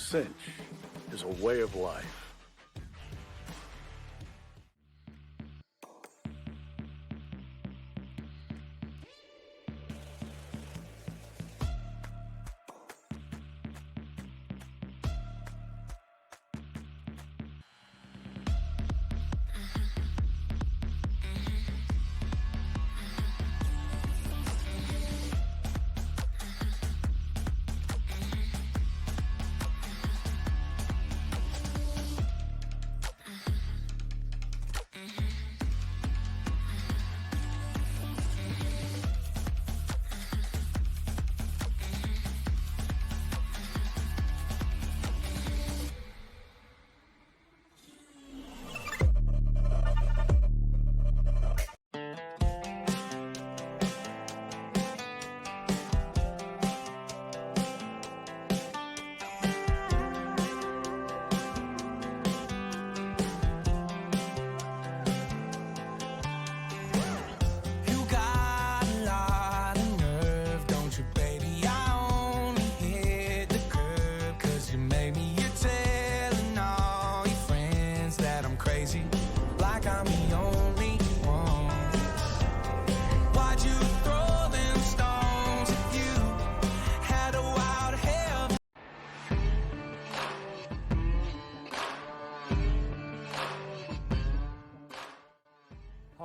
cinch is a way of life.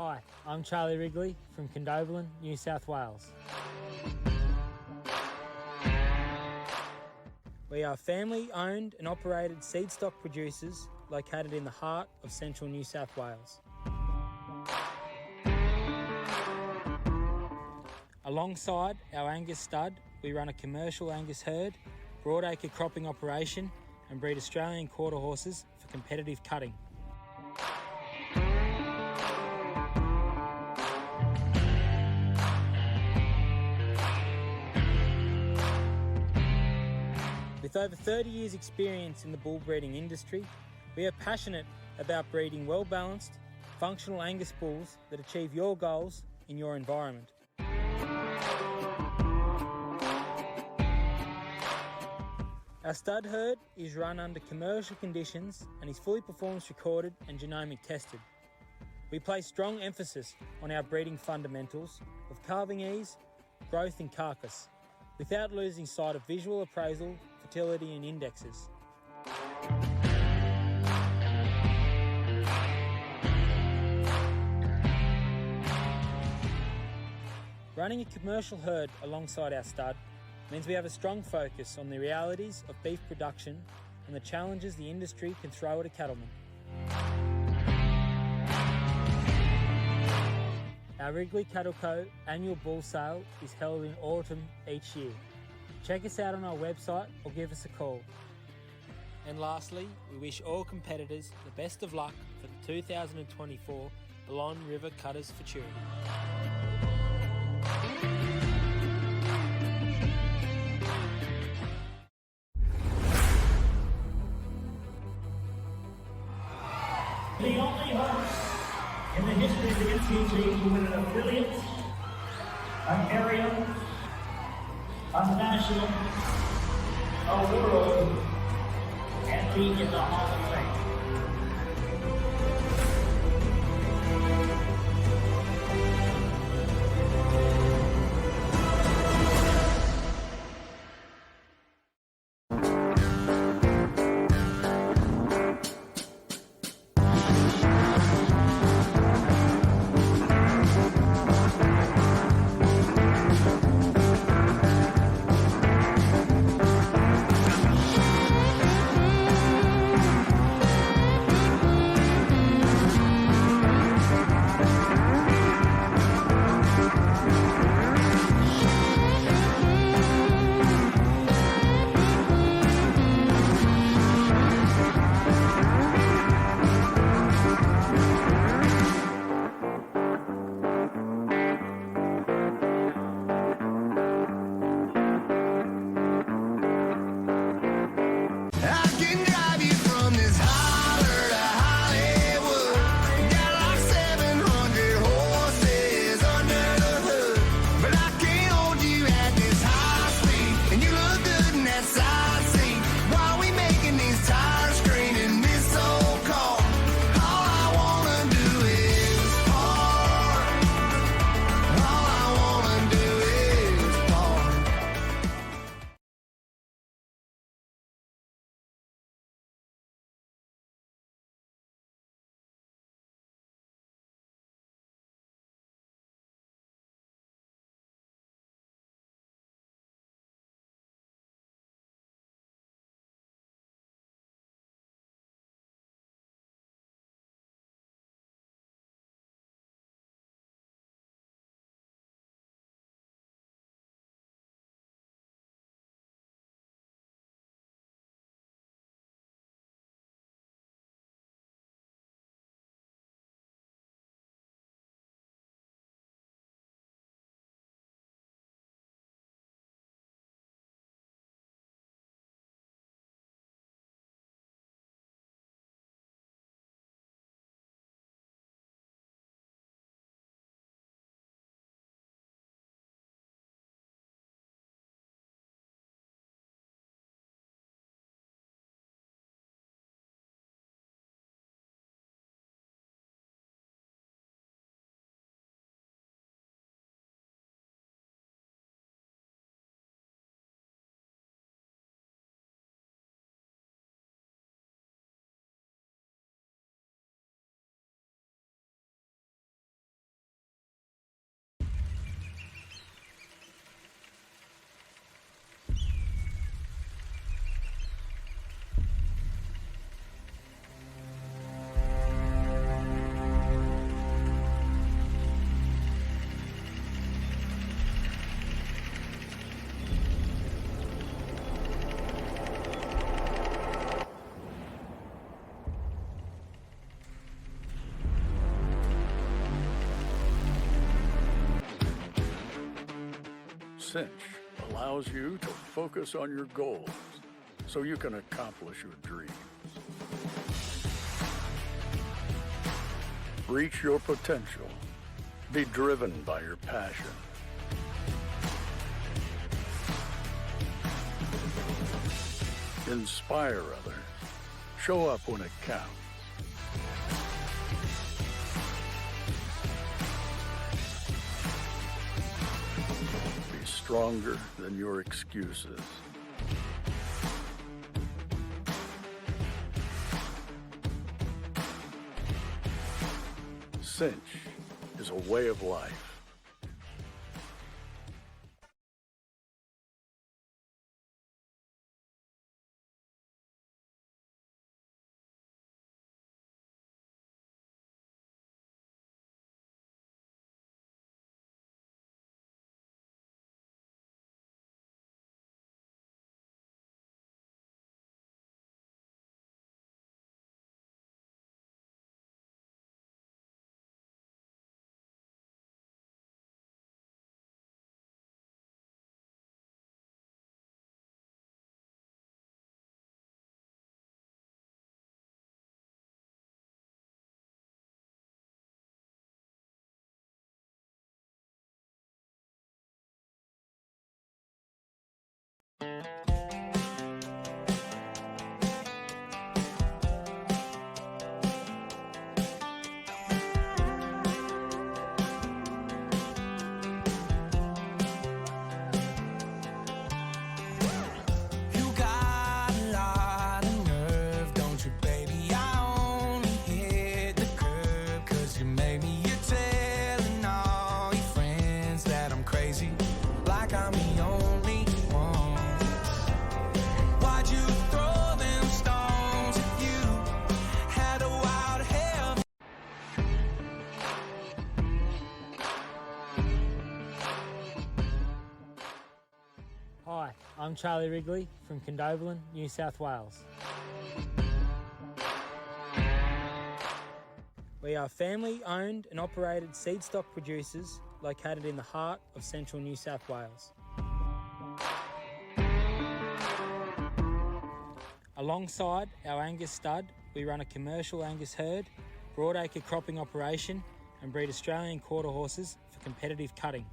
Hi, I'm Charlie Wrigley from Condobolin, New South Wales. We are family-owned and operated seed stock producers located in the heart of central New South Wales. Alongside our Angus stud, we run a commercial Angus herd, broadacre cropping operation and breed Australian quarter horses for competitive cutting. With over 30 years' experience in the bull breeding industry, we are passionate about breeding well-balanced, functional Angus bulls that achieve your goals in your environment. Our stud herd is run under commercial conditions and is fully performance recorded and genomic tested. We place strong emphasis on our breeding fundamentals of calving ease, growth and carcass, without losing sight of visual appraisal, fertility and indexes. Running a commercial herd alongside our stud means we have a strong focus on the realities of beef production and the challenges the industry can throw at a cattleman. Our Wrigley Cattle Co annual bull sale is held in autumn each year. Check us out on our website or give us a call. And lastly, we wish all competitors the best of luck for the 2024 BALONNE River Cutters Futurity. The only horse in the history of the NCG to win an affiliate, an area, a national, a world, and be in the Hall of Fame. Cinch allows you to focus on your goals so you can accomplish your dreams. Reach your potential. Be driven by your passion. Inspire others. Show up when it counts. Be stronger than your excuses. Cinch is a way of life. Hi, I'm Charlie Wrigley from Condobolin, New South Wales. We are family-owned and operated seed stock producers located in the heart of central New South Wales. Alongside our Angus stud, we run a commercial Angus herd, broadacre cropping operation and breed Australian quarter horses for competitive cutting.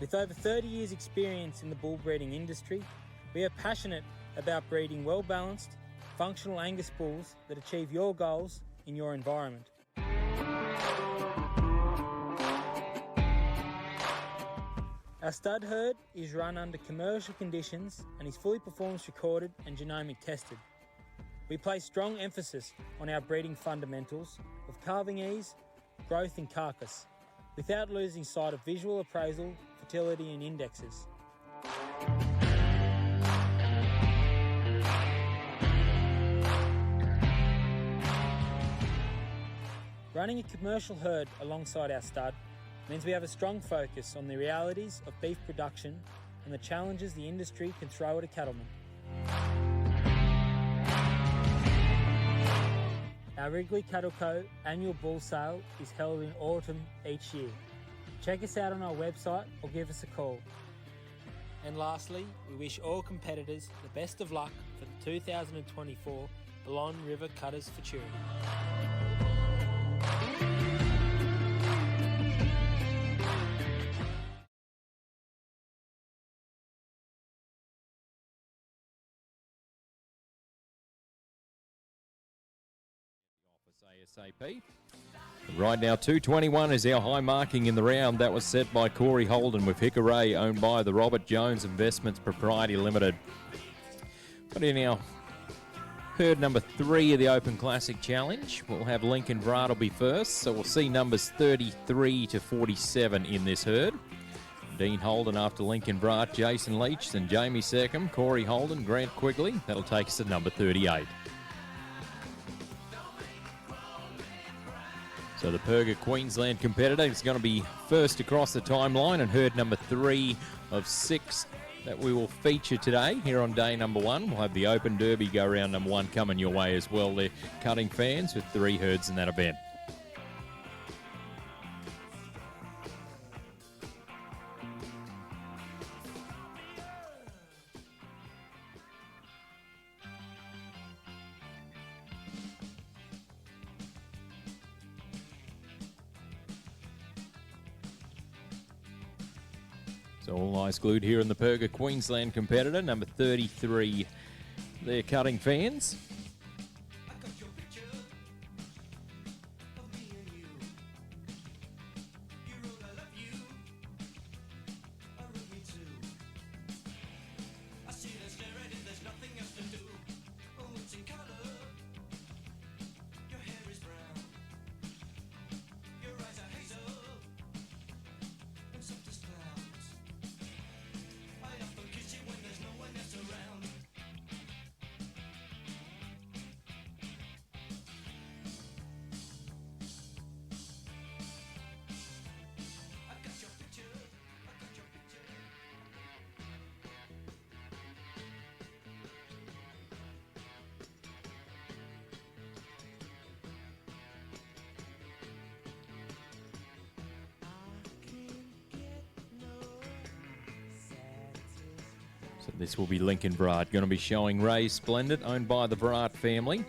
With over 30 years experience in the bull breeding industry, we are passionate about breeding well-balanced, functional Angus bulls that achieve your goals in your environment. Our stud herd is run under commercial conditions and is fully performance recorded and genomic tested. We place strong emphasis on our breeding fundamentals of calving ease, growth and carcass, without losing sight of visual appraisal, fertility and indexes. Running a commercial herd alongside our stud means we have a strong focus on the realities of beef production and the challenges the industry can throw at a cattleman. Our Wrigley Cattle Co annual bull sale is held in autumn each year. Check us out on our website or give us a call. And lastly, we wish all competitors the best of luck for the 2024 Balonne River Cutters Futurity. ASAP. Right now, 2:21 is our high marking in the round. That was set by Corey Holden with Hickory, owned by the Robert Jones Investments Propriety Limited. But in our herd number 3 of the Open Classic Challenge, we'll have Lincoln Brad will be first. So we'll see numbers 33 to 47 in this herd. Dean Holden after Lincoln Brad, Jason Leach, then Jamie Seckham, Corey Holden, Grant Quigley. That'll take us to number 38. So the Perga Queensland competitor is going to be first across the timeline, and herd number 3 of 6 that we will feature today here on day number 1. We'll have the Open Derby go round number 1 coming your way as well. They're cutting fans with 3 herds in that event. So all eyes glued here in the Perga Queensland competitor, number 33. They're cutting fans. So this will be Lincoln Brat, going to be showing Ray Splendid, owned by the Brat family.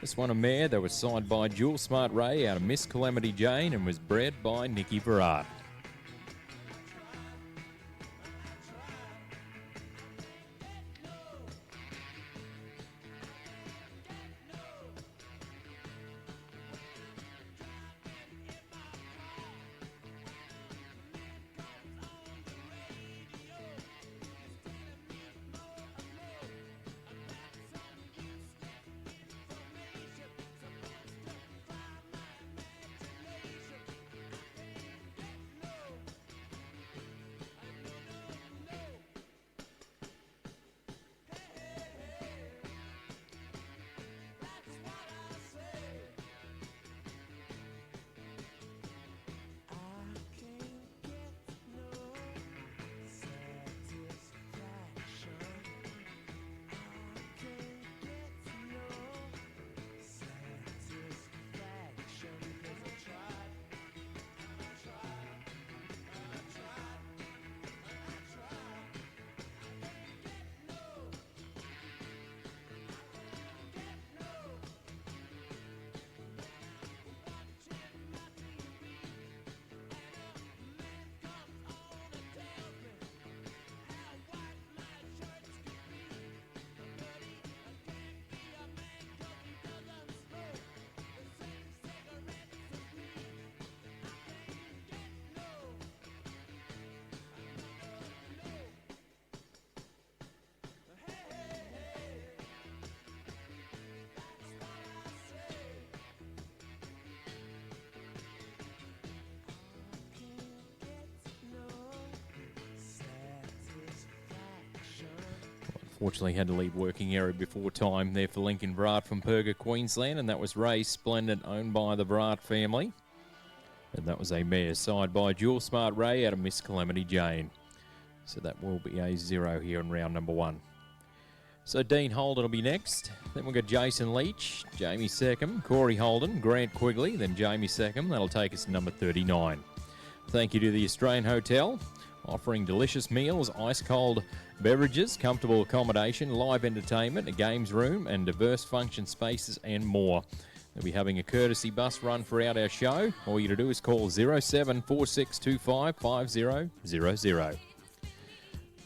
This one a mare that was signed by Jewel Smart Ray out of Miss Calamity Jane and was bred by Nikki Brat. Unfortunately, had to leave working area before time there for Lincoln Brat from Perga, Queensland, and that was Ray Splendid, owned by the Brat family. And that was a mare side by Jewel Smart Ray out of Miss Calamity Jane. So that will be a 0 here in round number 1. So Dean Holden will be next. Then we've got Jason Leach, Jamie Seckham, Corey Holden, Grant Quigley, then Jamie Seckham. That'll take us to number 39. Thank you to the Australian Hotel, offering delicious meals, ice-cold beverages, comfortable accommodation, live entertainment, a games room, and diverse function spaces and more. They'll be having a courtesy bus run throughout our show. All you to do is call 074625 5000.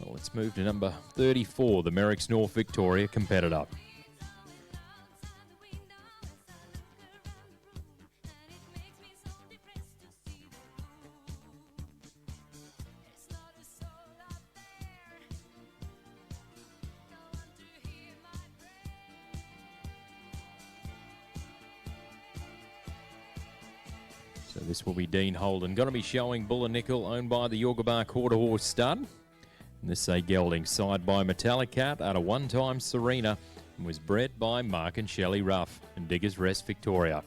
Well, let's move to number 34, the Merricks North Victoria competitor. So this will be Dean Holden. Going to be showing Buller Nickel, owned by the Yorgabar Quarter Horse Stud. And this is a gelding side by Metallic Cat out of One Time Serena and was bred by Mark and Shelley Ruff and Diggers Rest, Victoria.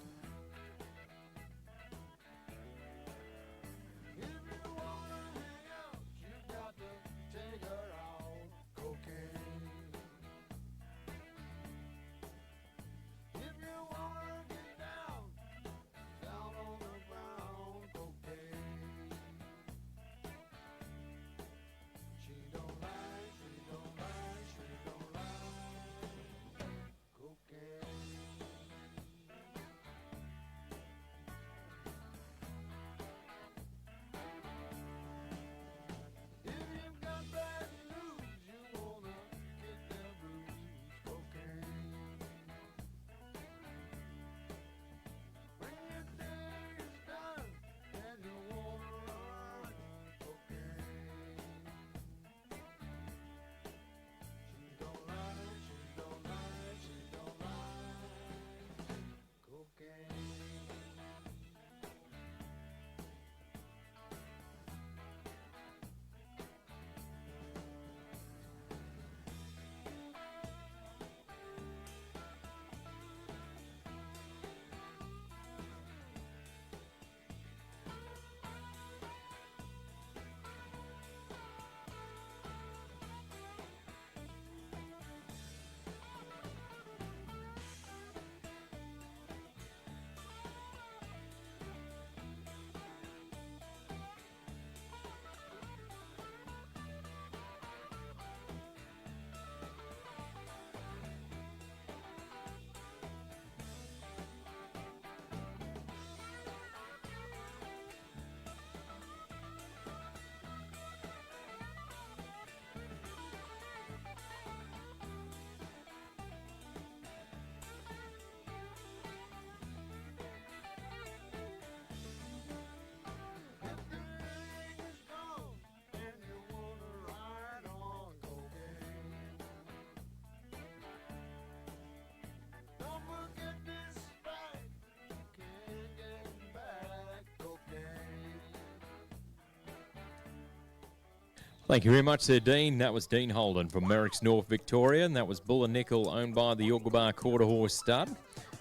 Thank you very much there, Dean. That was Dean Holden from Merricks North, Victoria, and that was Bull and Nickel, owned by the Yuggabar Quarter Horse Stud.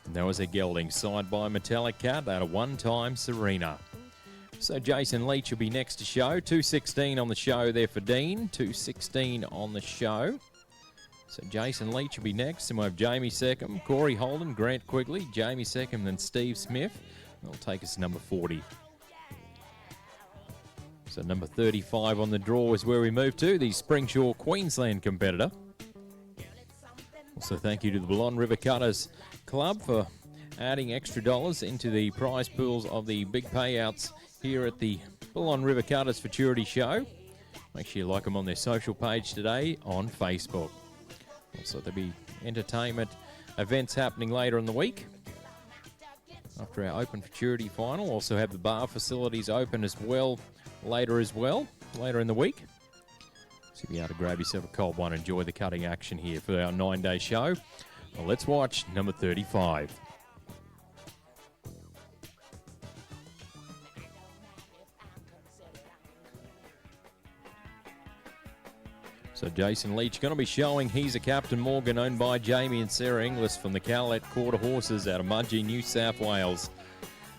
And that was a gelding, side by Metallic Cat, at a one-time Serena. So Jason Leach will be next to show. 2:16 on the show there for Dean. 2:16 on the show. So Jason Leach will be next, and we'll have Jamie second, Corey Holden, Grant Quigley, Jamie second, then Steve Smith. That'll take us to number 40. So number 35 on the draw is where we move to, the Springshaw Queensland competitor. Also thank you to the Balonne River Cutters Club for adding extra dollars into the prize pools of the big payouts here at the Balonne River Cutters Futurity Show. Make sure you like them on their social page today on Facebook. Also there'll be entertainment events happening later in the week. After our Open Futurity final, also have the bar facilities open as well later in the week. So you'll be able to grab yourself a cold one, enjoy the cutting action here for our 9-day show. Well, let's watch number 35. So Jason Leach going to be showing He's a Captain Morgan, owned by Jamie and Sarah Inglis from the Cowlett Quarter Horses out of Mudgee, New South Wales.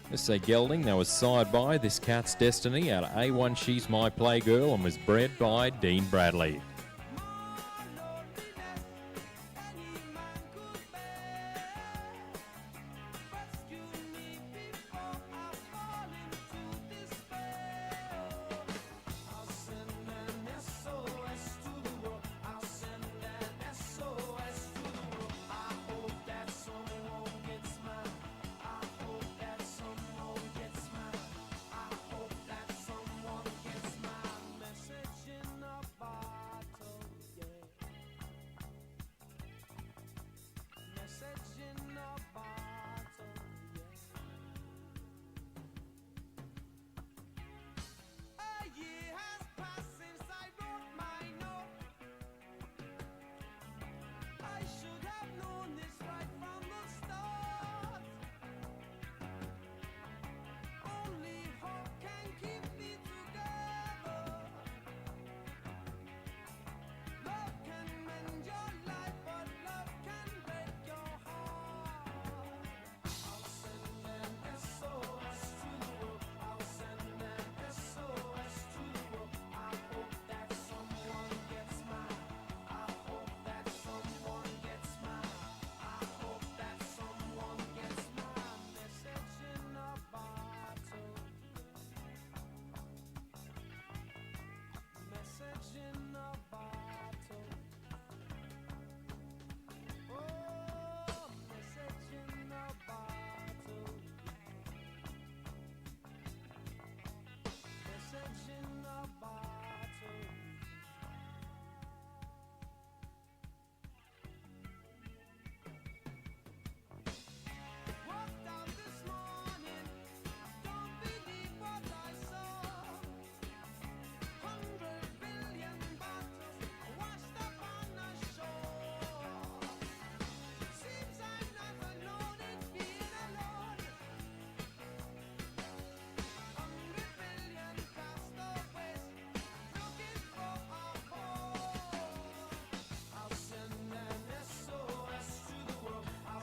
This is a gelding that was sired by This Cat's Destiny out of A1 She's My Playgirl and was bred by Dean Bradley.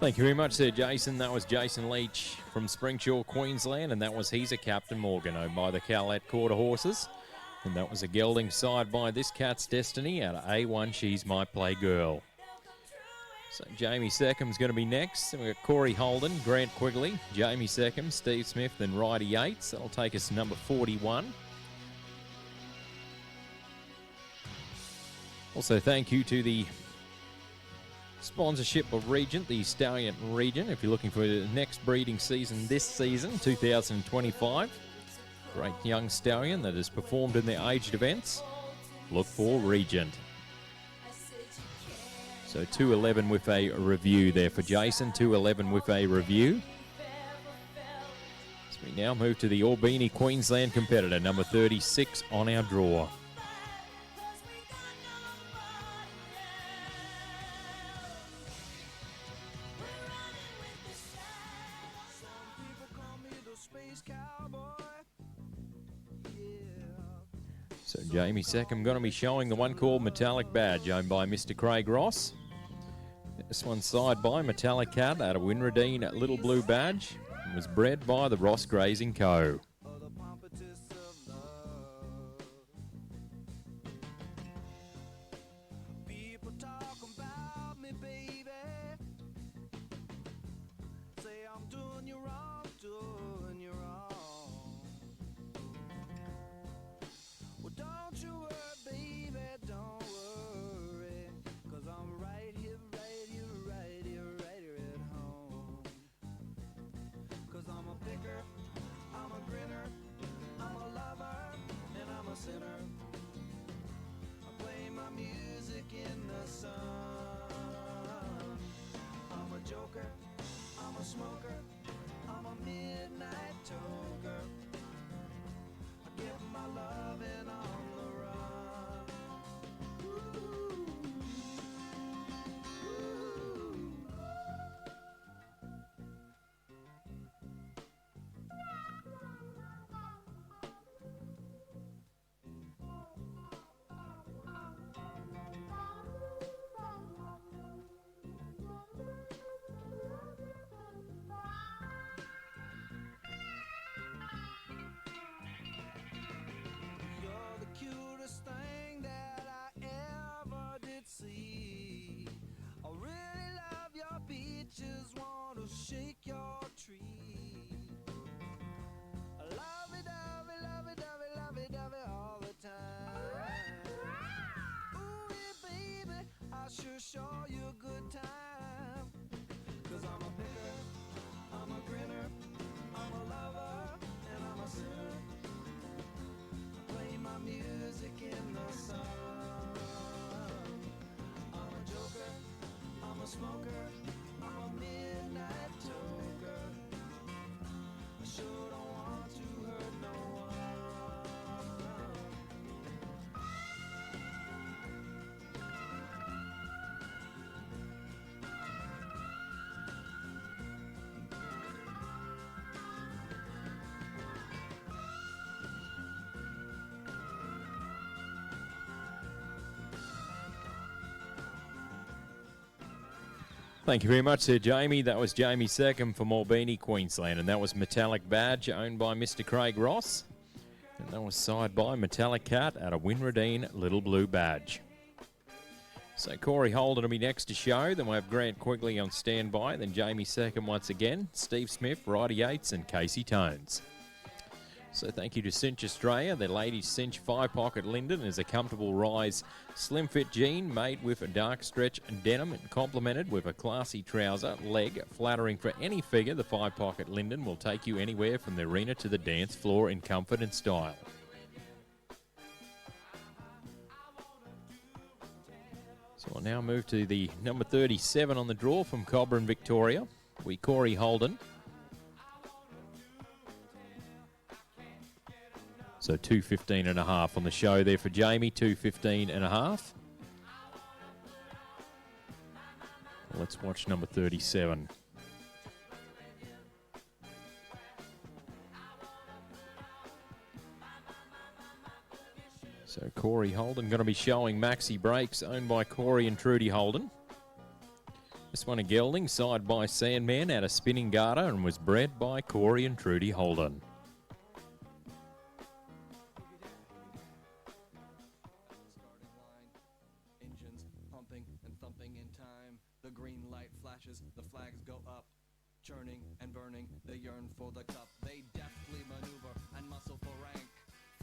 Thank you very much there, Jason. That was Jason Leach from Springshaw, Queensland, and that was He's a Captain Morgan, owned by the Cowlett Quarter Horses. And that was a gelding side by This Cat's Destiny out of A1 She's My Playgirl. So Jamie Seckham's going to be next. And we've got Corey Holden, Grant Quigley, Jamie Seckham, Steve Smith, then Ryder Yates. That'll take us to number 41. Also, thank you to the sponsorship of Regent, the Stallion Regent. If you're looking for the next breeding season this season, 2025, great young stallion that has performed in the aged events, look for Regent. So 211 with a review there for Jason, 211 with a review. So we now move to the Albany Queensland competitor, number 36 on our draw. So Jamie Seckham going to be showing the one called Metallic Badge, owned by Mr. Craig Ross. This one's side by Metallic Cat out of Winradine Little Blue Badge and was bred by the Ross Grazing Co. Thank you very much there, Jamie. That was Jamie Seckham from Albany, Queensland. And that was Metallic Badge, owned by Mr. Craig Ross. And that was side by Metallic Cat out of Winradine Little Blue Badge. So Corey Holden will be next to show. Then we'll have Grant Quigley on standby. Then Jamie Seckham once again. Steve Smith, Roddy Yates and Casey Tones. So thank you to Cinch Australia. The ladies Cinch 5-pocket Linden is a comfortable rise slim fit jean made with a dark stretch denim and complemented with a classy trouser leg. Flattering for any figure, the 5-pocket Linden will take you anywhere from the arena to the dance floor in comfort and style. So we'll now move to the number 37 on the draw from Cobram, Victoria. Corey Holden. So 2:15.5 on the show there for Jamie, 2:15.5. Let's watch number 37. So Corey Holden going to be showing Maxi Breaks, owned by Corey and Trudy Holden. This one a gelding, side by Sandman out of Spinning Garter and was bred by Corey and Trudy Holden. Churning and burning, they yearn for the cup. They deftly maneuver and muscle for rank.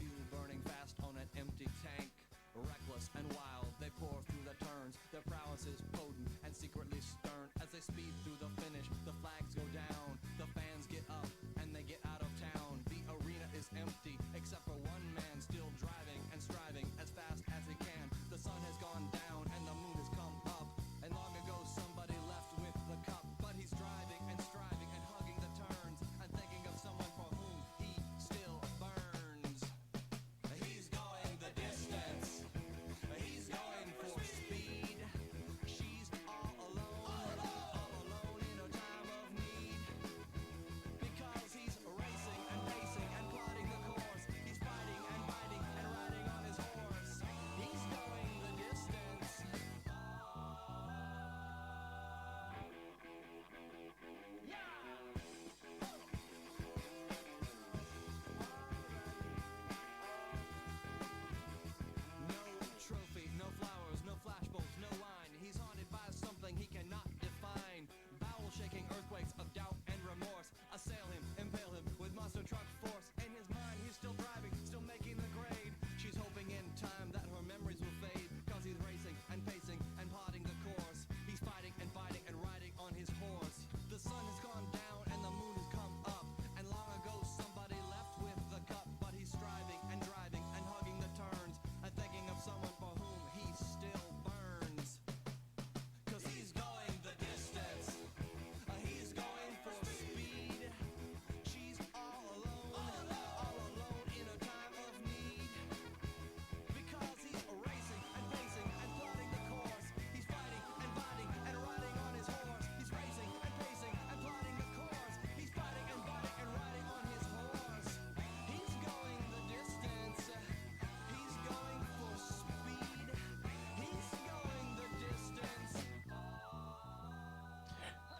Fuel burning fast on an empty tank. Reckless and wild, they pour through the turns. Their prowess is potent and secretly stern. As they speed through the finish, the flags go down. The fans get up and they get out of town. The arena is empty, except for one man still driving and striving as fast as he can. The sun has gone down and the moon has come up. And long ago somebody left with the cup. But he's driving and striving and hugging the turns and thinking of someone for whom he still burns. He's going the distance. He's going for speed. She's all alone in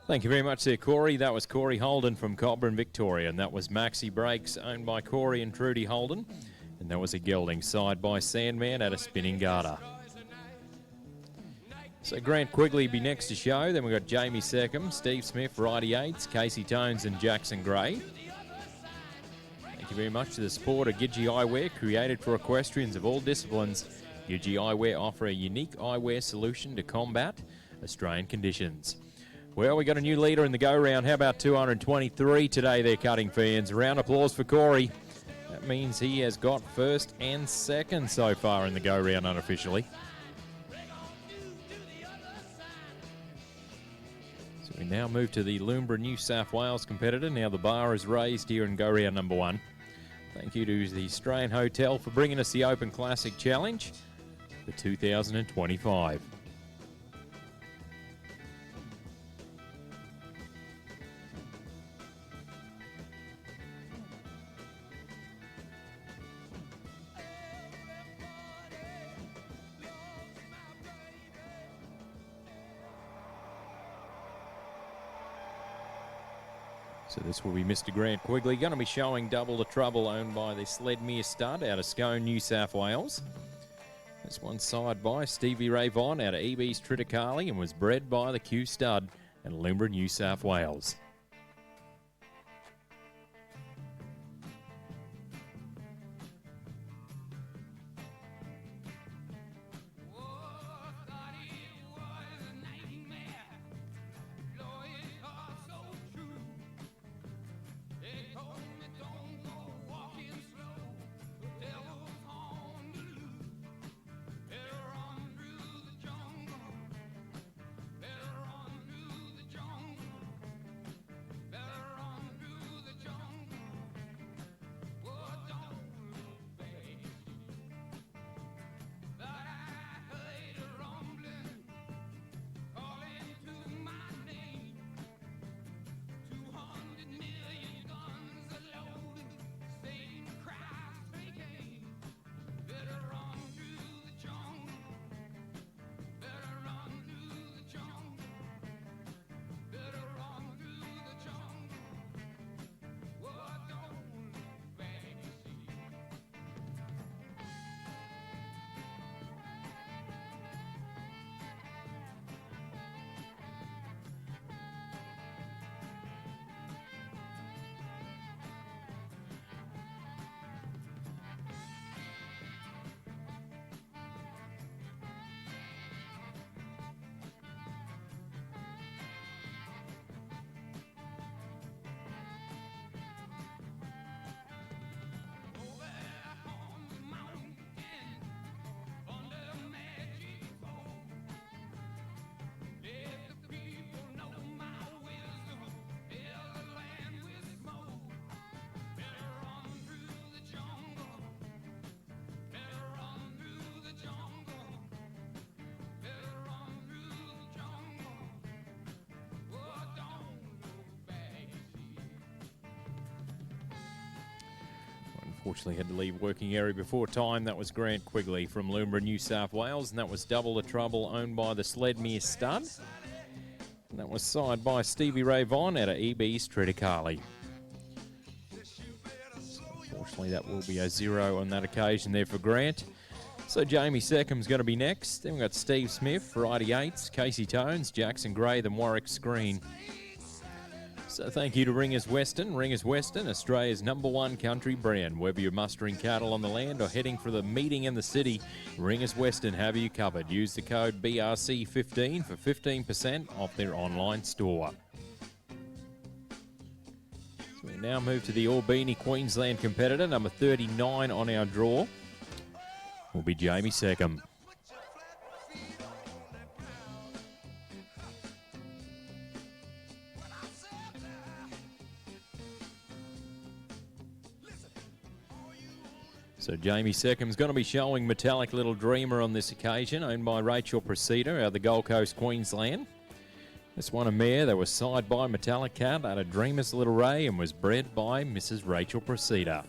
Thank you very much there, Corey. That was Corey Holden from Cobram, Victoria, and that was Maxi Brakes, owned by Corey and Trudy Holden. And that was a gelding side by Sandman at a spinning garter. So Grant Quigley be next to show. Then we've got Jamie Seckham, Steve Smith, Righty Eights, Casey Tones and Jackson Gray. Thank you very much to the support of Gidgee Eyewear, created for equestrians of all disciplines. Gidgee Eyewear offer a unique eyewear solution to combat Australian conditions. Well, we got a new leader in the go-round. How about 223 today there, cutting fans? Round of applause for Corey. That means he has got first and second so far in the go-round unofficially. So we now move to the Loombra New South Wales competitor. Now the bar is raised here in go-round number 1. Thank you to the Australian Hotel for bringing us the Open Classic Challenge for 2025. So this will be Mr. Grant Quigley, going to be showing Double the Trouble, owned by the Sledmere Stud out of Scone, New South Wales. This one side by Stevie Ray Vaughan out of EB's Triticale and was bred by the Q Stud at Loombra, New South Wales. Unfortunately had to leave working area before time. That was Grant Quigley from Loombra, New South Wales, and that was Double the Trouble, owned by the Sledmere Stud. And that was signed by Stevie Ray Vaughan out of EB's Triticale. So unfortunately, that will be a 0 on that occasion there for Grant. So Jamie Seckham's going to be next. Then we've got Steve Smith, Variety 8s, Casey Tones, Jackson Gray, then Warwick Screen. So thank you to Ringers Western. Ringers Western, Australia's #1 country brand. Whether you're mustering cattle on the land or heading for the meeting in the city, Ringers Western have you covered. Use the code BRC15 for 15% off their online store. So we now move to the Albany, Queensland competitor. Number 39 on our draw will be Jamie Seckham. So Jamie Seckham's going to be showing Metallic Little Dreamer on this occasion, owned by Rachel Procida out of the Gold Coast, Queensland. This one a mare that was side by Metallic Cat out of Dreamer's Little Ray and was bred by Mrs. Rachel Procida.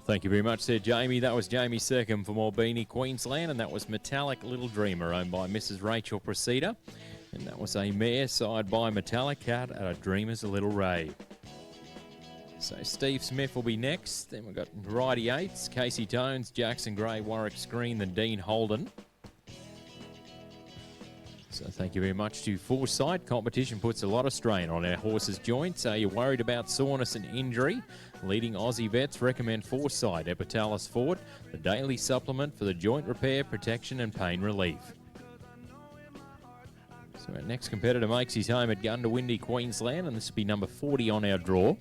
Thank you very much there, Jamie. That was Jamie Second from Albany, Queensland, and that was Metallic Little Dreamer, owned by Mrs. Rachel Proceda. And that was a mare side by Metallic Cat at a Dreamer's Little Ray. So Steve Smith will be next. Then we've got Variety 8s, Casey Tones, Jackson Gray, Warwick Screen, then Dean Holden. So thank you very much to Foresight. Competition puts a lot of strain on our horses' joints. Are you worried about soreness and injury? Leading Aussie vets recommend Foresight Epitalis Fort, the daily supplement for the joint repair, protection and pain relief. So our next competitor makes his home at Gundawindi, Queensland, and this will be number 40 on our draw.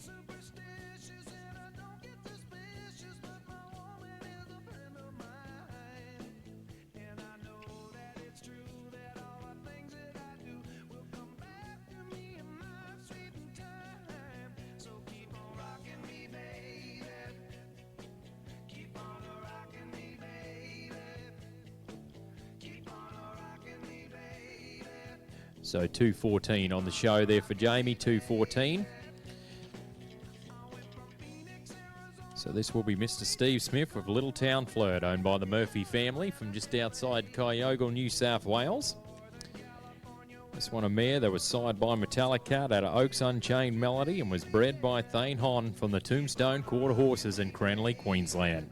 So 2:14 on the show there for Jamie, 2:14. So this will be Mr. Steve Smith of Littletown Flirt, owned by the Murphy family from just outside Kyogle, New South Wales. This one a mare that was side by Metallic Cat out of Oaks Unchained Melody and was bred by Thane Hon from the Tombstone Quarter Horses in Cranley, Queensland.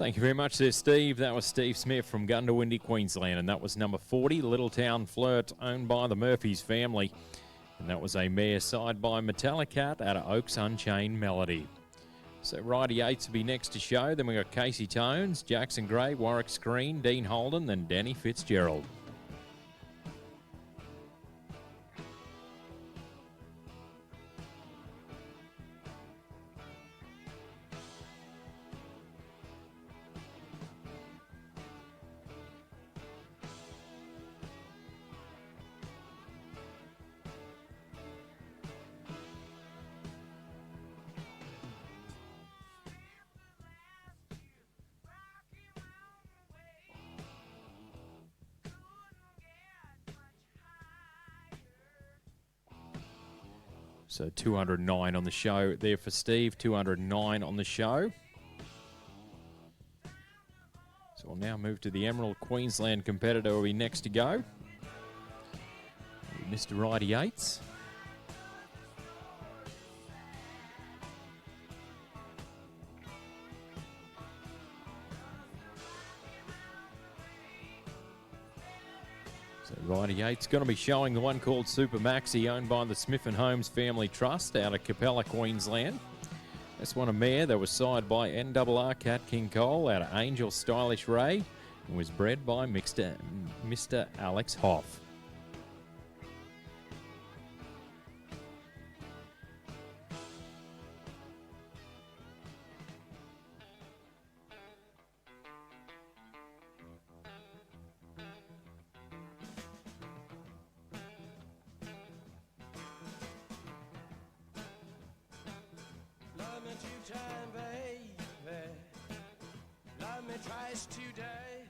Thank you very much there, Steve. That was Steve Smith from Gundawindi, Queensland, and that was number 40, Littletown Flirt, owned by the Murphys family. And that was a mare side by Metallic Cat out of Oaks Unchained Melody. So Righty 8s will be next to show. Then we got Casey Tones, Jackson Gray, Warwick Screen, Dean Holden, then Danny Fitzgerald. So 209 on the show there for Steve, 209 on the show. So we'll now move to the Emerald Queensland competitor who will be next to go. Mr. Righty 8s. Righty 8's going to be showing the one called Super Maxi, owned by the Smith & Holmes Family Trust out of Capella, Queensland. This one a mare that was sired by NRR Cat King Cole out of Angel Stylish Ray and was bred by Mr. Alex Hoff. Love me two-time, baby. Love me twice today.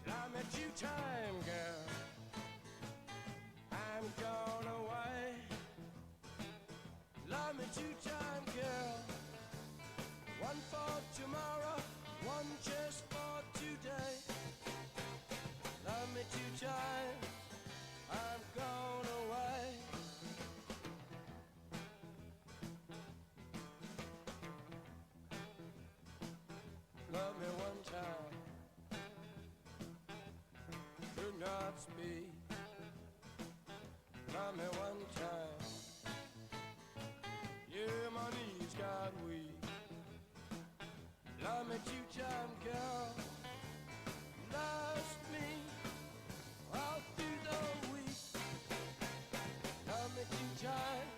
Love me two-time, girl. I'm gone away. Love me two-time, girl. One for tomorrow, one just for today. Love me two-time. I'm gone away. Love me one time, do not speak. Love me one time, yeah, my knees got weak. Love me two-time, girl. Lost me all through the week. Love me two-time,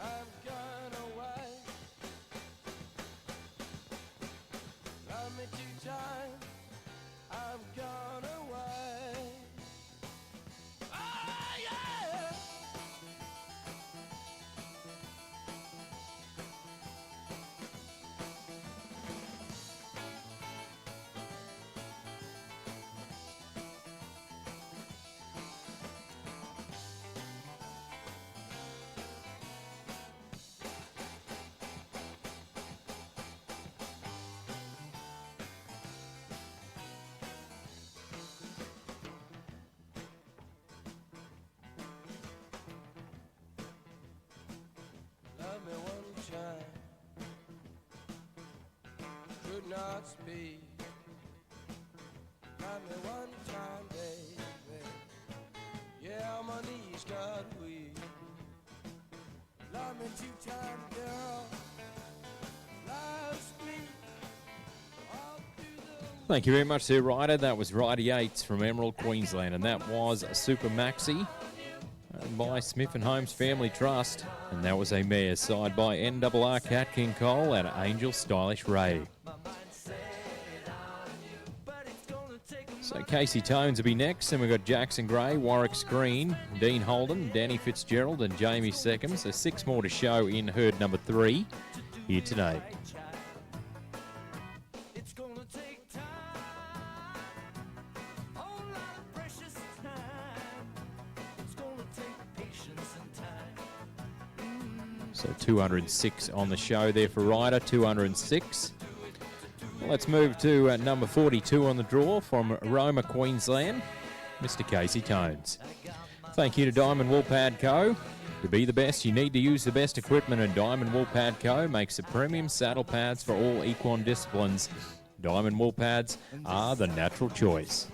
I'm gone away. Love me two-time, I'm gone away. Oh, yeah! Love me one time, could not speak. Love me one time, baby. Yeah, my knees got weak. Love me two-time, girl. Lost me all through the. Thank you very much there, Ryder. That was Righty 8's from Emerald, Queensland, and that was Super Maxi, owned by Smith & Holmes Family Trust, and that was a mare sired by NRR Cat King Cole out of Angel Stylish Ray. So Casey Tones will be next, and we've got Jackson Gray, Warwick Screen, Dean Holden, Danny Fitzgerald and Jamie Seckham. So 6 more to show in herd number 3 here today. It's gonna take time, a whole lot of precious time. It's gonna take patience and time. So 206 on the show there for Ryder, 206. Well, let's move to number 42 on the draw from Roma, Queensland, Mr. Casey Tones. Thank you to Diamond Wool Pad Co. To be the best, you need to use the best equipment, and Diamond Wool Pad Co. makes the premium saddle pads for all equine disciplines. Diamond Wool Pads are the natural choice.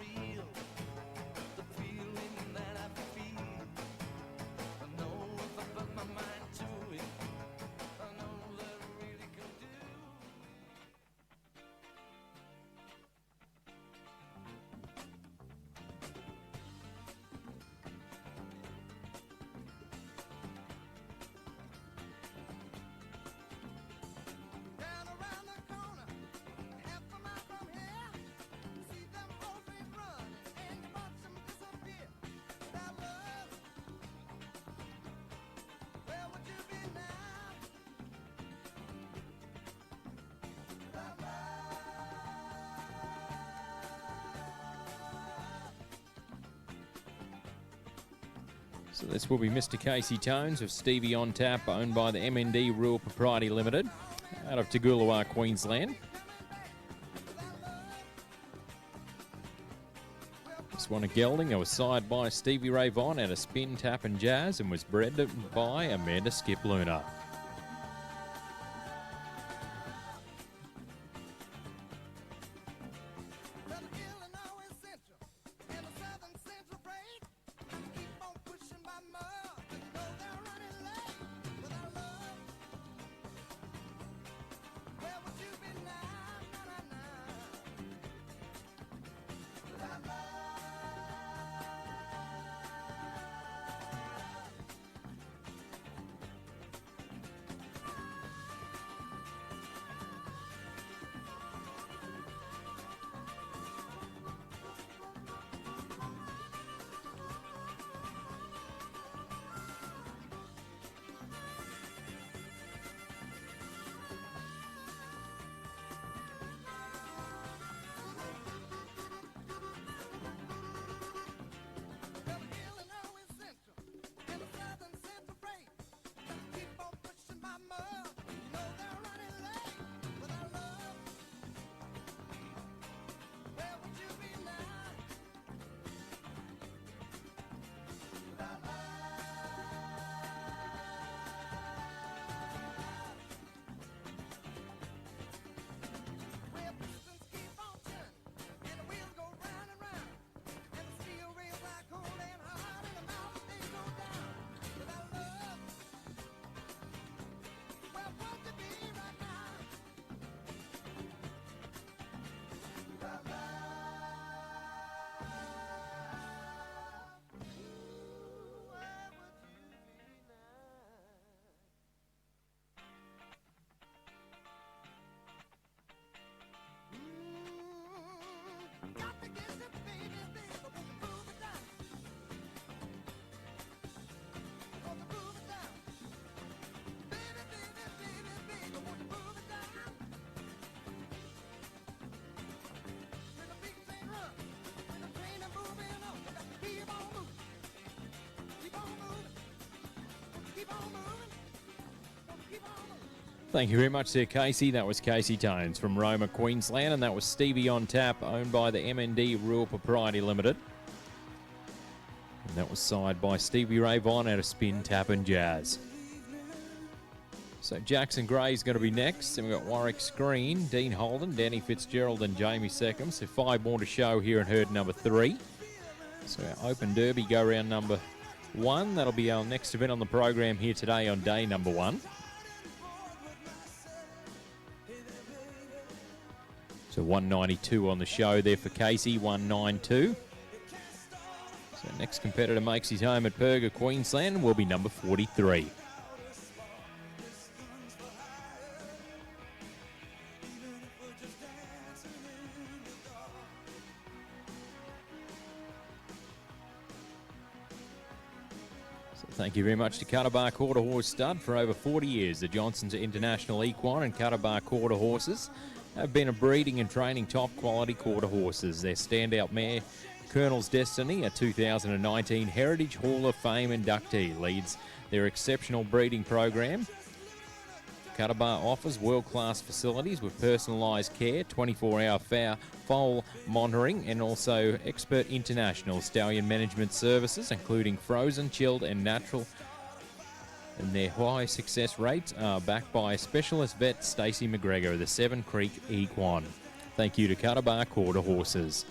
Down around the corner, half a mile from here, see them horses run, and you watch them disappear. Without love, where would you be now? Without love. So this will be Mr. Casey Tones of Stevie on Tap, owned by the MND Rural Propriety Limited, out of Toogoolawah, Queensland. This one a gelding that was sired by Stevie Ray Vaughan out of Spin, Tap and Jazz, and was bred by Amanda Skip Luna. Well, Illinois Central and the Southern Central. Thank you very much there, Casey. That was Casey Tones from Roma, Queensland, and that was Stevie on Tap, owned by the MND Rural Propriety Limited. And that was signed by Stevie Ray Vaughan out of Spin, Tap and Jazz. So Jackson Gray's going to be next. Then we've got Warwick Screen, Dean Holden, Danny Fitzgerald and Jamie Seckham. So 5 more to show here in herd number 3. So our Open Derby go round number 1. That'll be our next event on the program here today on day number 1. So 192 on the show there for Casey, 192. So next competitor makes his home at Perga, Queensland, and will be number 43. Thank you very much to Cutterbar Quarter Horse Stud for over 40 years. The Johnsons International Equine and Cutterbar Quarter Horses have been a breeding and training top quality quarter horses. Their standout mare, Colonel's Destiny, a 2019 Heritage Hall of Fame inductee, leads their exceptional breeding program. Cutterbar offers world-class facilities with personalised care, 24-hour foal monitoring, and also expert international stallion management services, including frozen, chilled, and natural. And their high success rates are backed by specialist vet Stacey McGregor of the Seven Creek Equine. Thank you to Cutterbar Quarter Horses.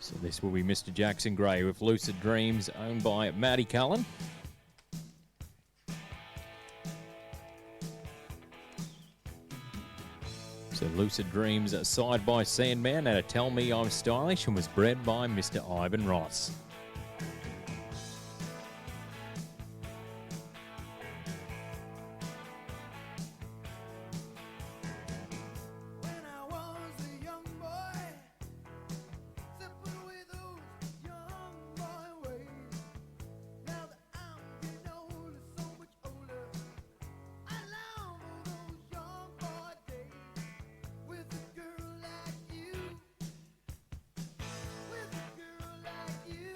So this will be Mr. Jackson Gray with Lucid Dreams, owned by Matty Cullen. So Lucid Dreams, side by Sandman, at a Tell Me I'm Stylish, and was bred by Mr. Ivan Ross. With a girl like you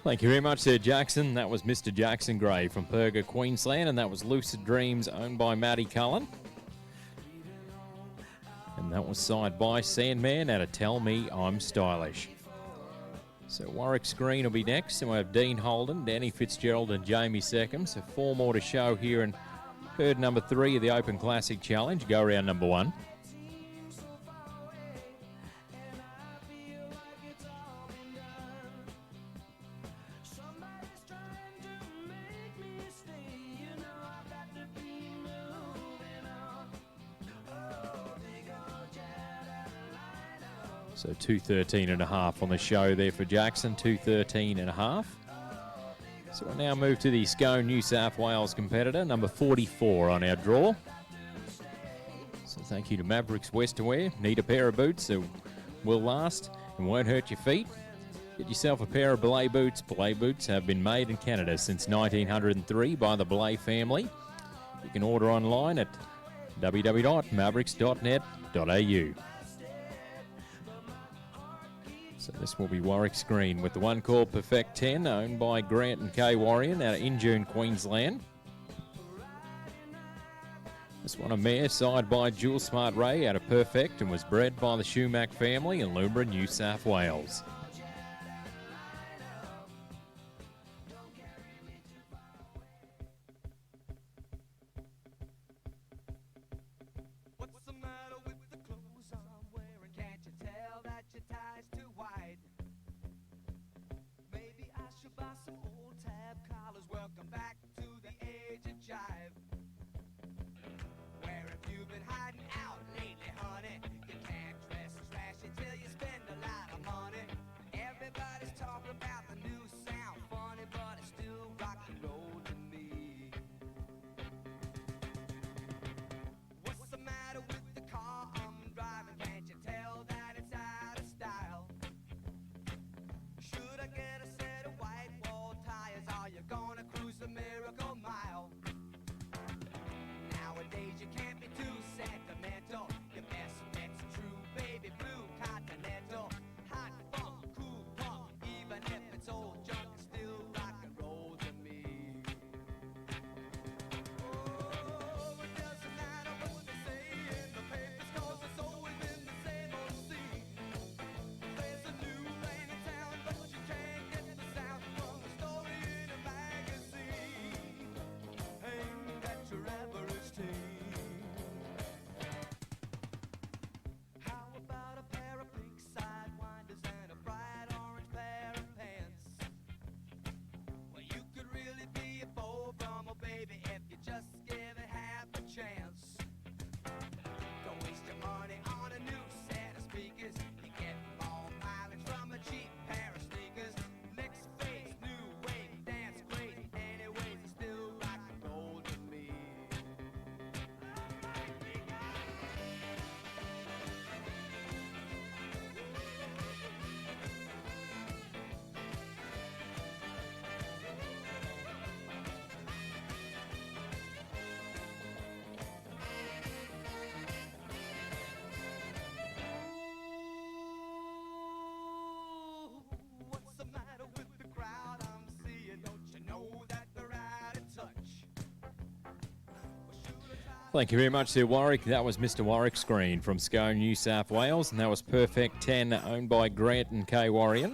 Thank you very much there, Jackson. That was Mr. Jackson Gray from Perga, Queensland, and that was Lucid Dreams, owned by Matty Cullen. And that was signed by Sandman out of Tell Me I'm Stylish. So Warwick's Green will be next, and we'll have Dean Holden, Danny Fitzgerald, and Jamie Seckham. So 4 more to show here in herd number 3 of the Open Classic Challenge, go round number 1. So 2:13.5 on the show there for Jackson, 2:13.5. So we'll now move to the Scone New South Wales competitor, number 44 on our draw. So thank you to Mavericks Westerwear. Need a pair of boots that will last and won't hurt your feet? Get yourself a pair of belay boots. Belay boots have been made in Canada since 1903 by the Belay family. You can order online at www.mavericks.net.au. So this will be Warwick's Green with the one called Perfect 10, owned by Grant and Kay Warrior out of Injune, Queensland. This one a mare side by Jewel Smart Ray out of Perfect and was bred by the Shumack family in Lumbra, New South Wales. Thank you very much there, Warwick. That was Mr. Warwick's Green from Scone, New South Wales, and that was Perfect 10, owned by Grant and Kay Warrior.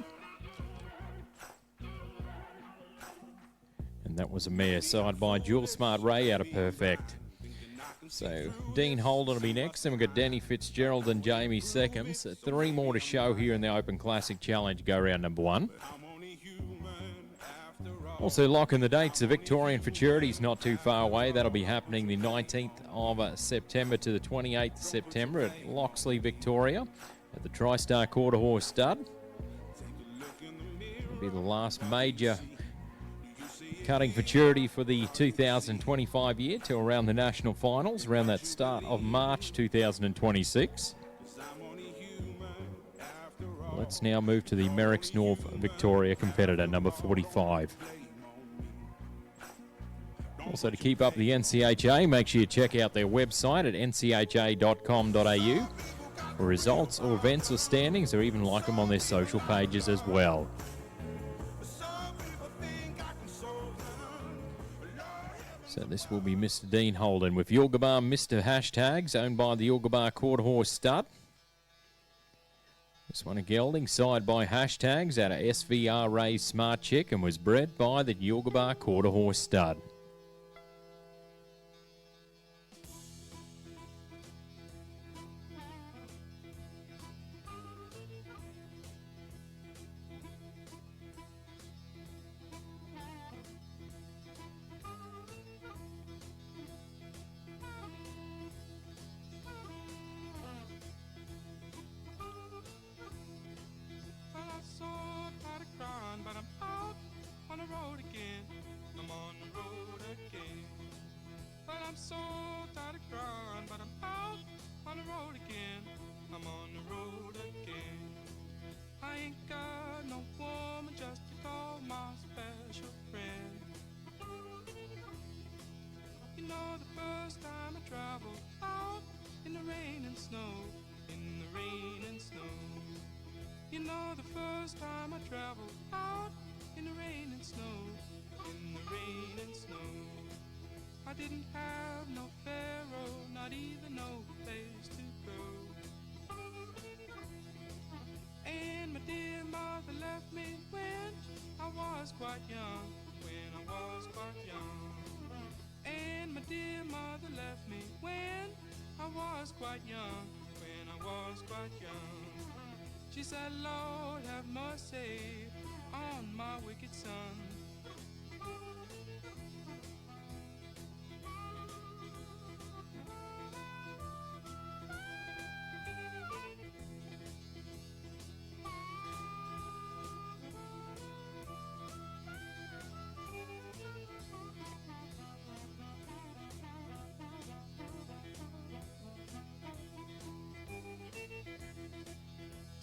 And that was a mare side by Jewel Smart Ray out of Perfect. So Dean Holden will be next, and we've got Danny Fitzgerald and Jamie Seckham. So 3 more to show here in the Open Classic Challenge, go round number 1. Also locking the dates, the Victorian Futurity's not too far away. That'll be happening the 19th of September to the 28th of September at Loxley, Victoria, at the TriStar Quarter Horse Stud. It'll be the last major cutting Futurity for the 2025 year till around the national finals, around that start of March 2026. Let's now move to the Merricks North Victoria competitor, number 45. Also, to keep up the NCHA, make sure you check out their website at ncha.com.au for results or events or standings, or even like them on their social pages as well. So this will be Mr. Dean Holden with Yorgabar Mr. Hashtags, owned by the Yorgabar Quarter Horse Stud. This one a gelding, side by Hashtags out of SVRA Smart Chick and was bred by the Yorgabar Quarter Horse Stud. But I'm out on the road again. I'm on the road again. But I'm so tired of crying. But I'm out on the road again. I'm on the road again. I ain't got no woman just to call my special friend. You know the first time I traveled out in the rain and snow, in the rain and snow. You know the first time I traveled out in the rain and snow, in the rain and snow. I didn't have no pharaoh, not even no place to go. And my dear mother left me when I was quite young, when I was quite young. And my dear mother left me when I was quite young, when I was quite young. She said, Lord, have mercy on my wicked son.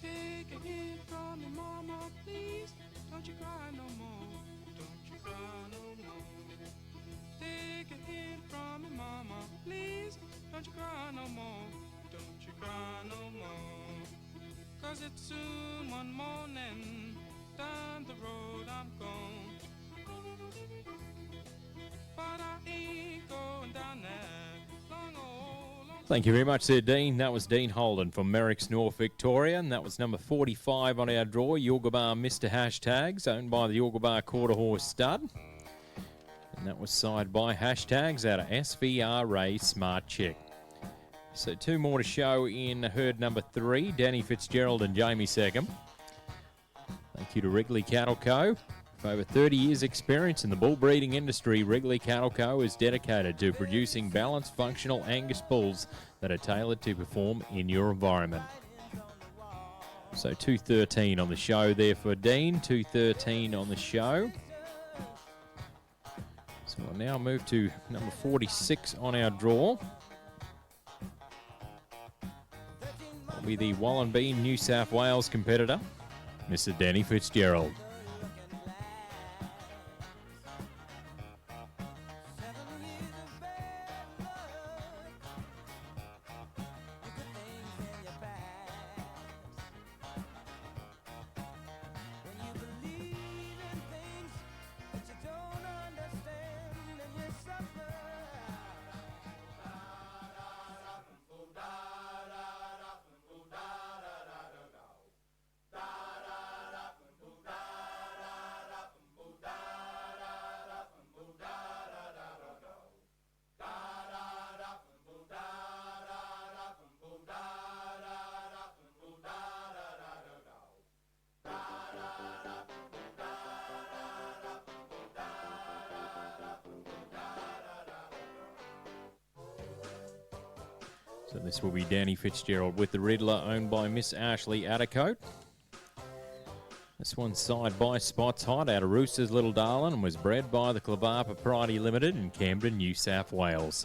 Take a hint from your mama, please. Don't you cry no more. Don't you cry no more. Take a hint from your mama, please. Don't you cry no more. Don't you cry no more. 'Cause it's soon one morning. Down the road I'm gone. But I ain't going down that long old. Thank you very much there, Dean. That was Dean Holden from Merrick's North Victoria, and that was number 45 on our draw, Yorgabar Mr. Hashtags, owned by the Yorgabar Quarter Horse Stud. And that was side by Hashtags out of SVRA Smart Chick. So two more to show in herd number 3, Danny Fitzgerald and Jamie Seckham. Thank you to Wrigley Cattle Co. For over 30 years' experience in the bull breeding industry, Wrigley Cattle Co. is dedicated to producing balanced, functional Angus bulls that are tailored to perform in your environment. So 213 on the show there for Dean, 213 on the show. So we'll now move to number 46 on our draw. That'll be the Wallenbean New South Wales competitor, Mr. Danny Fitzgerald. So this will be Danny Fitzgerald with the Riddler, owned by Miss Ashley Addercote. This one's side by Spots Hot out of Rooster's Little Darlin and was bred by the Clavar Propriety Limited in Camden, New South Wales.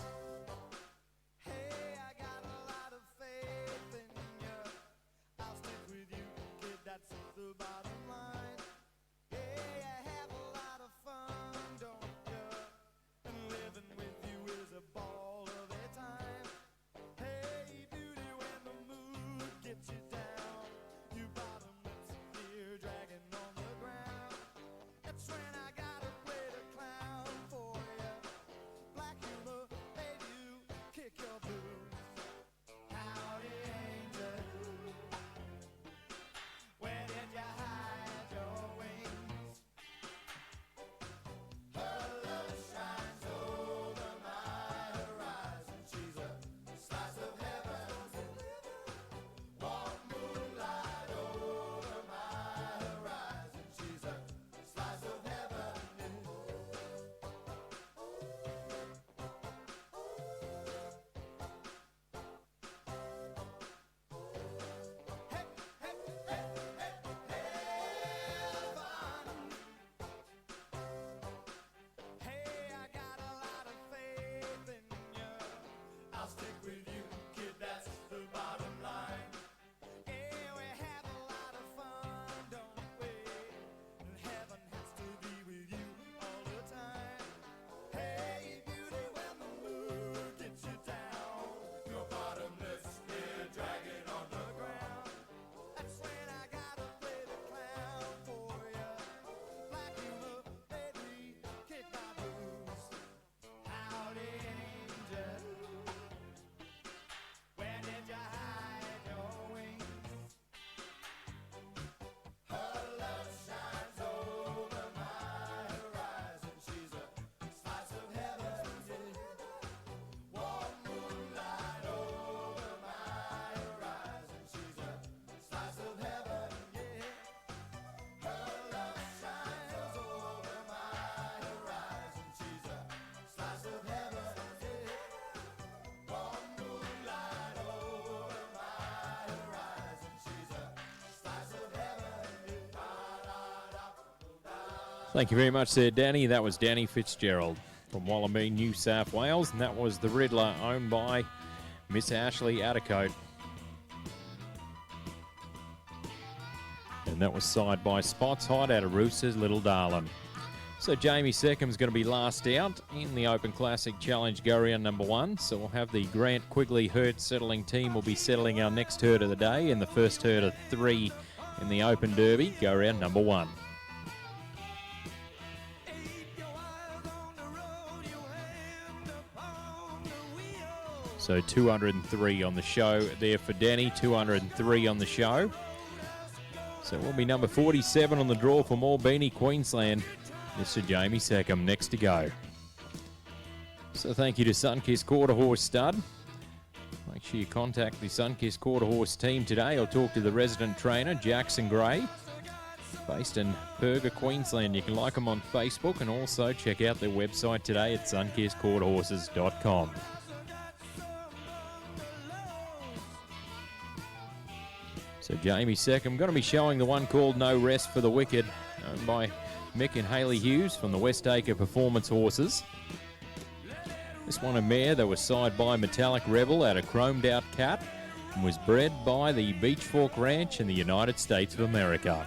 Thank you very much there, Danny. That was Danny Fitzgerald from Wallaby, New South Wales, and that was the Riddler, owned by Miss Ashley Attercote. And that was side by Spots Hot out of Roosters, Little Darlin. So Jamie Seckham's going to be last out in the Open Classic Challenge go round number 1. So we'll have the Grant Quigley herd settling team will be settling our next herd of the day in the first herd of 3 in the Open Derby, go round number 1. So 203 on the show there for Danny, 203 on the show. So it will be number 47 on the draw for Multimedia, Queensland. Mr. Jamie Seckham next to go. So thank you to Sunkist Quarter Horse Stud. Make sure you contact the Sunkist Quarter Horse team today or talk to the resident trainer, Jackson Gray, based in Perga, Queensland. You can like them on Facebook and also check out their website today at sunkistquarterhorses.com. So Jamie Seckham going to be showing the one called No Rest for the Wicked, owned by Mick and Hayley Hughes from the West Acre Performance Horses. This one a mare that was side by Metallic Rebel out of Chromed Out Cat and was bred by the Beach Fork Ranch in the United States of America.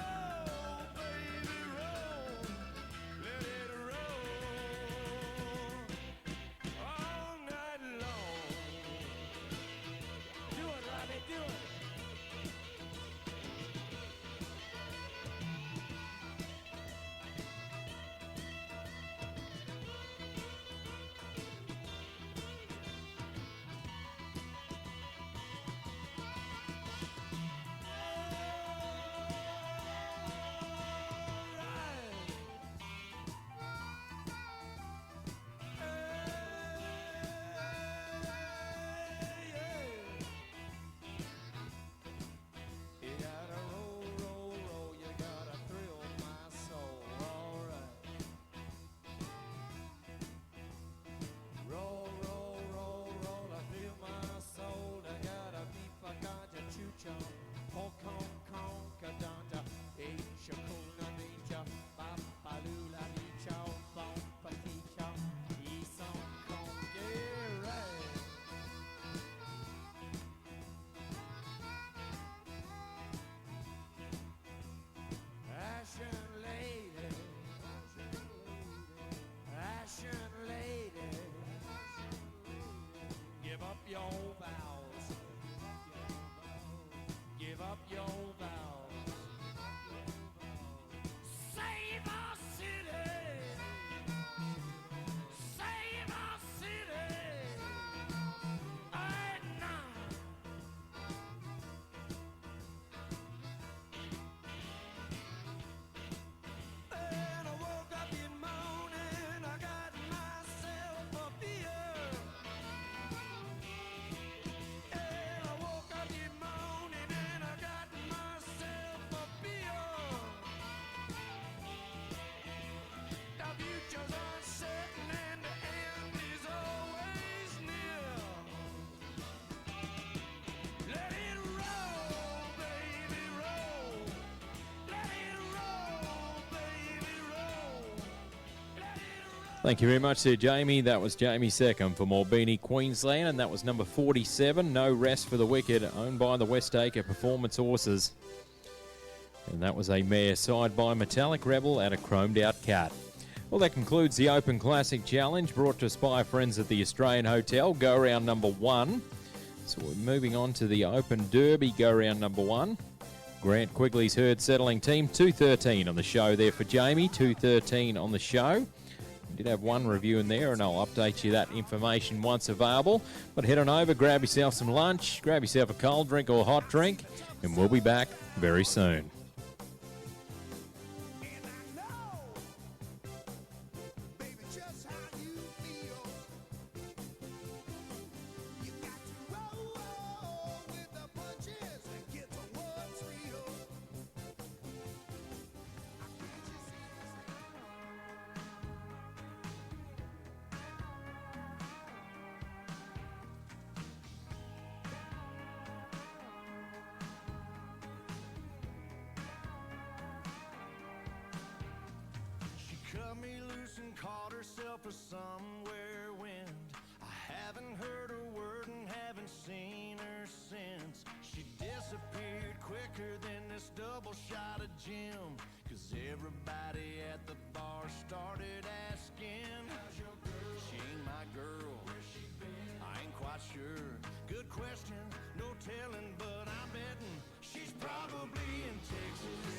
Thank you very much there, Jamie. That was Jamie Seckham for Multimedia, Queensland, and that was number 47, No Rest for the Wicked, owned by the West Acre Performance Horses. And that was a mare side by Metallic Rebel at a Chromed Out Cat. Well, that concludes the Open Classic Challenge, brought to us by friends at the Australian Hotel, go round number 1. So we're moving on to the Open Derby, go round number 1. Grant Quigley's herd settling team, 213 on the show there for Jamie, 213 on the show. We did have one review in there, and I'll update you that information once available. But head on over, grab yourself some lunch, grab yourself a cold drink or a hot drink, and we'll be back very soon. me loose and caught herself a somewhere wind. I haven't heard a word and haven't seen her since. She disappeared quicker than this double shot of gin. Cause everybody at the bar started asking, how's your girl? She ain't my girl. Where's she been? I ain't quite sure. Good question, no telling, but I'm betting she's probably in Texas.